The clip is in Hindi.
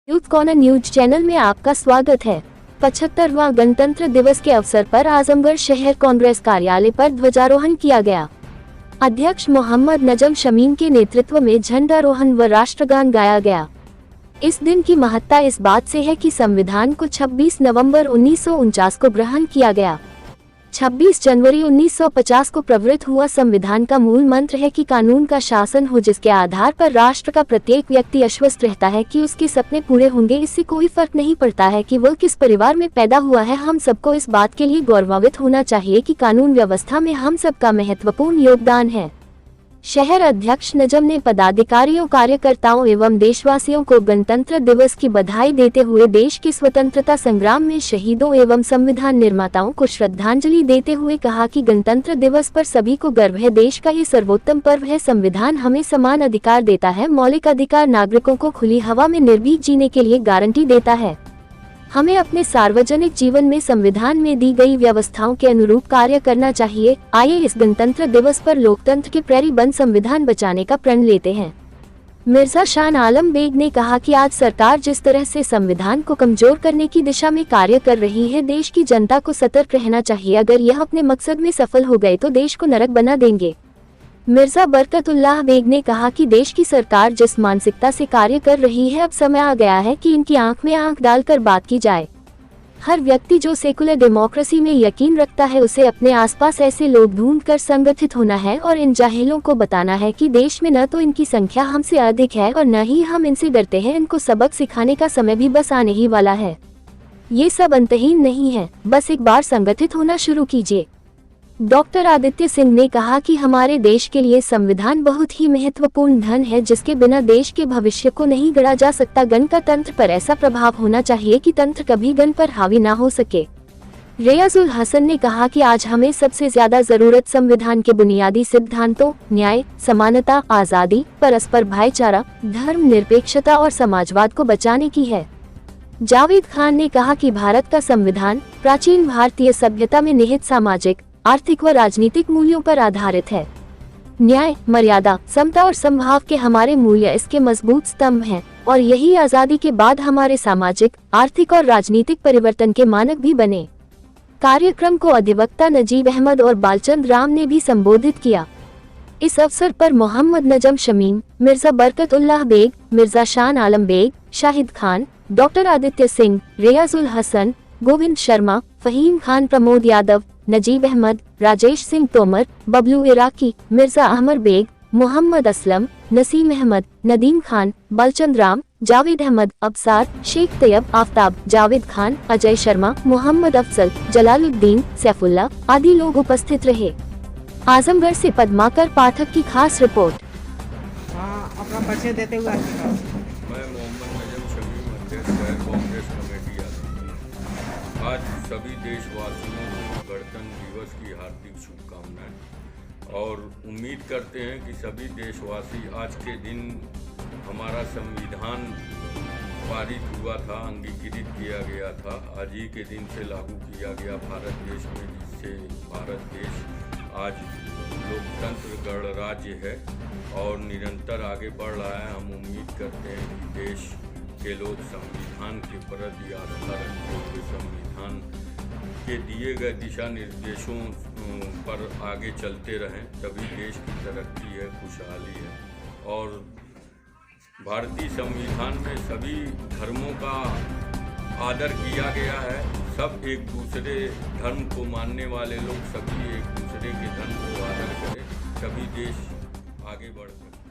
यूथ कॉर्नर न्यूज चैनल में आपका स्वागत है। 75वां गणतंत्र दिवस के अवसर पर आजमगढ़ शहर कांग्रेस कार्यालय पर ध्वजारोहण किया गया। अध्यक्ष मोहम्मद नजम शमीम के नेतृत्व में झंडारोहण व राष्ट्रगान गाया गया। इस दिन की महत्ता इस बात से है कि संविधान को 26 नवंबर 1949 को ग्रहण किया गया। 26 जनवरी 1950 को प्रवृत्त हुआ संविधान का मूल मंत्र है कि कानून का शासन हो, जिसके आधार पर राष्ट्र का प्रत्येक व्यक्ति आश्वस्त रहता है कि उसके सपने पूरे होंगे। इससे कोई फर्क नहीं पड़ता है कि वह किस परिवार में पैदा हुआ है। हम सबको इस बात के लिए गौरवान्वित होना चाहिए कि कानून व्यवस्था में हम सबका महत्वपूर्ण योगदान है। शहर अध्यक्ष नजम ने पदाधिकारियों, कार्यकर्ताओं एवं देशवासियों को गणतंत्र दिवस की बधाई देते हुए देश के स्वतंत्रता संग्राम में शहीदों एवं संविधान निर्माताओं को श्रद्धांजलि देते हुए कहा कि गणतंत्र दिवस पर सभी को गर्व है। देश का ये सर्वोत्तम पर्व है। संविधान हमें समान अधिकार देता है। मौलिक अधिकार नागरिकों को खुली हवा में निर्भीक जीने के लिए गारंटी देता है। हमें अपने सार्वजनिक जीवन में संविधान में दी गई व्यवस्थाओं के अनुरूप कार्य करना चाहिए। आइए इस गणतंत्र दिवस पर लोकतंत्र के प्रहरी बन संविधान बचाने का प्रण लेते हैं। मिर्जा शाह आलम बेग ने कहा कि आज सरकार जिस तरह से संविधान को कमजोर करने की दिशा में कार्य कर रही है, देश की जनता को सतर्क रहना चाहिए। अगर यह अपने मकसद में सफल हो गए तो देश को नरक बना देंगे। मिर्जा बरकतुल्लाह बेग ने कहा कि देश की सरकार जिस मानसिकता से कार्य कर रही है, अब समय आ गया है कि इनकी आंख में आंख डालकर बात की जाए। हर व्यक्ति जो सेकुलर डेमोक्रेसी में यकीन रखता है, उसे अपने आसपास ऐसे लोग ढूंढकर संगठित होना है और इन जाहिलों को बताना है कि देश में न तो इनकी संख्या हमसे अधिक है और न ही हम इनसे डरते हैं। इनको सबक सिखाने का समय भी बस आने ही वाला है। ये सब अंतहीन नहीं है, बस एक बार संगठित होना शुरू कीजिए। डॉक्टर आदित्य सिंह ने कहा कि हमारे देश के लिए संविधान बहुत ही महत्वपूर्ण धन है, जिसके बिना देश के भविष्य को नहीं गढ़ा जा सकता। गण का तंत्र पर ऐसा प्रभाव होना चाहिए कि तंत्र कभी गण पर हावी ना हो सके। रियाजुल हसन ने कहा कि आज हमें सबसे ज्यादा जरूरत संविधान के बुनियादी सिद्धांतों न्याय, समानता, आजादी, परस्पर भाईचारा, धर्म निरपेक्षता और समाजवाद को बचाने की है। जावेद खान ने कहा कि भारत का संविधान प्राचीन भारतीय सभ्यता में निहित सामाजिक, आर्थिक व राजनीतिक मूल्यों पर आधारित है। न्याय, मर्यादा, समता और समभाव के हमारे मूल्य इसके मजबूत स्तंभ हैं और यही आजादी के बाद हमारे सामाजिक, आर्थिक और राजनीतिक परिवर्तन के मानक भी बने। कार्यक्रम को अधिवक्ता नजीब अहमद और बालचंद राम ने भी संबोधित किया। इस अवसर पर मोहम्मद नजम शमीम, मिर्जा बरकतुल्लाह बेग, मिर्जा शाह आलम बेग, शाहिद खान, डॉक्टर आदित्य सिंह, रियाजुल हसन, गोविंद शर्मा, फहीम खान, प्रमोद यादव, नजीब अहमद, राजेश सिंह तोमर, बबलू इराकी, मिर्जा अहमर बेग, मोहम्मद असलम, नसीम अहमद, नदीम खान, बलचंद राम, जावेद अहमद, अबसार, शेख तैयब, आफ्ताब, जावेद खान, अजय शर्मा, मोहम्मद अफजल, जलालुद्दीन, सैफुल्ला आदि लोग उपस्थित रहे। आजमगढ़ से पद्माकर पाठक की खास रिपोर्ट। अपना परिचय देते हुए मैं मोहम्मद नजम शमीम, अध्यक्ष शहर कांग्रेस कमेटी आजमगढ़। आज सभी देशवासियों को गणतंत्र दिवस की हार्दिक शुभकामनाएं और उम्मीद करते हैं कि सभी देशवासी आज के दिन हमारा संविधान पारित हुआ था, अंगीकृत किया गया था, आज ही के दिन से लागू किया गया भारत देश में, जिससे भारत देश आज लोकतंत्र गणराज्य है और निरंतर आगे बढ़ रहा है। हम उम्मीद करते हैं कि देश के लोग संविधान के प्रति आस्था रखते हुए संविधान के दिए गए दिशा निर्देशों पर आगे चलते रहें, तभी देश की तरक्की है, खुशहाली है। और भारतीय संविधान में सभी धर्मों का आदर किया गया है। सब एक दूसरे धर्म को मानने वाले लोग सभी एक दूसरे के धर्म को आदर करें, तभी देश आगे बढ़ सकता है।